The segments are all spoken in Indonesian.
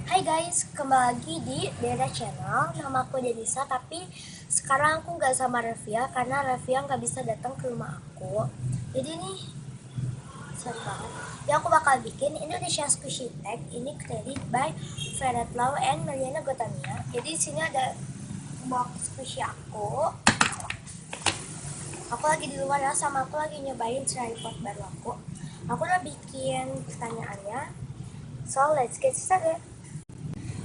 Hai guys, kembali lagi di Dera Channel. Nama aku Denisa, tapi sekarang aku nggak sama Revia karena Revia nggak bisa datang ke rumah aku. Jadi nih, sorry banget. Yang aku bakal bikin Indonesia Squishy Tag. Ini created by Fred Lau and Mariana Gotania. Jadi di sini ada box squishy aku. Aku lagi di luar ya, sama aku lagi nyobain tripod baru aku. Aku udah bikin pertanyaannya. So let's get started.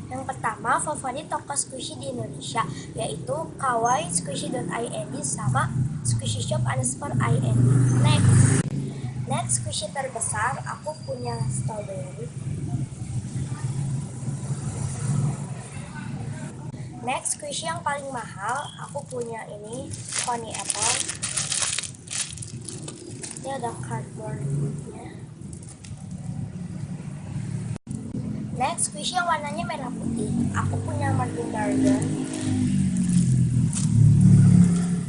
Yang pertama, favorit toko squishy di Indonesia, yaitu kawaii-squishy.ind sama squishyshop_ind. Next squishy terbesar, aku punya strawberry. Next squishy yang paling mahal, aku punya ini Honey Apple. Ini ada cardboardnya. Next squishy yang warnanya merah putih, aku punya Martin Garden.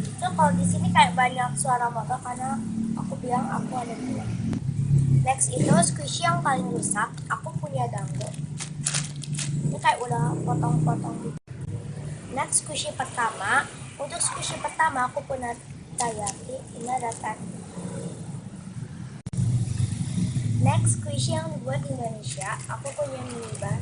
Itu kalau di sini kayak banyak suara motor karena aku bilang aku ada dua. Next itu squishy yang paling rusak, aku punya Dango. Ini kayak udah potong-potong gitu. Next squishy pertama, untuk squishy pertama aku punya Taiyaki. Ini ada tag. Next squishy yang dibuat di Indonesia, aku punya Miniban.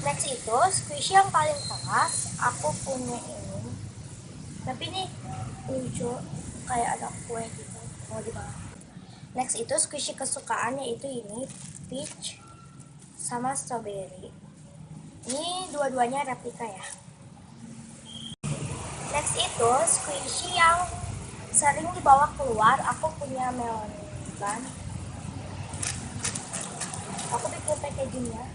Next itu squishy yang paling keras, aku punya ini. Tapi ini lucu, kayak ada kue gitu, mau dimakan. Next itu squishy kesukaan, yaitu ini peach sama strawberry. Ini dua-duanya replika ya. Next itu squishy yang sering dibawa keluar, aku punya melon bun. Aku bikin packagingnya.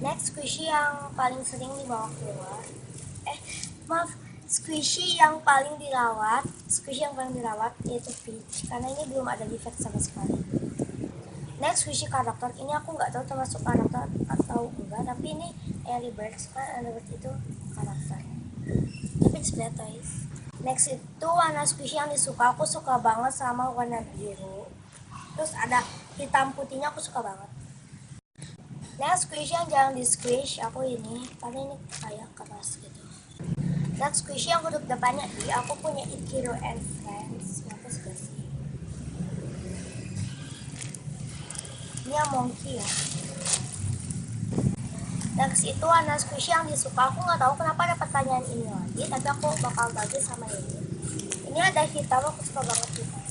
Next squishy yang paling sering dibawa keluar, squishy yang paling dirawat, yaitu peach, karena ini belum ada defect sama sekali. Next squishy karakter, ini aku nggak tahu termasuk karakter atau enggak, tapi ini Airy Birds, kan Airy Birds itu karakter, tapi sebenarnya toys. Next itu warna squishy yang disuka, aku suka banget sama warna biru. Terus ada hitam putihnya, aku suka banget. Next squishy yang jarang di squish, aku ini, karena ini kayak keras gitu. Next squishy yang huruf depannya I, aku punya Ikiro and Friends. Bagus gak sih? Ini yang monkey ya. Next itu warna squishy yang disuka, aku nggak tahu kenapa ada pertanyaan ini lagi, tapi aku bakal bagi sama ini. Ini ada hitam, aku suka banget hitam.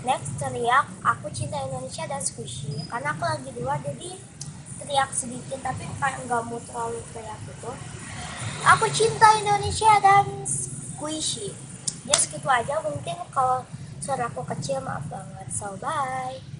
Next teriak, aku cinta Indonesia dan squishy, karena aku lagi di luar jadi teriak sedikit, tapi kayak nggak mau terlalu teriak gitu. Aku cinta Indonesia dan squishy. Ya segitu aja, mungkin kalau suara aku kecil maaf banget. So bye.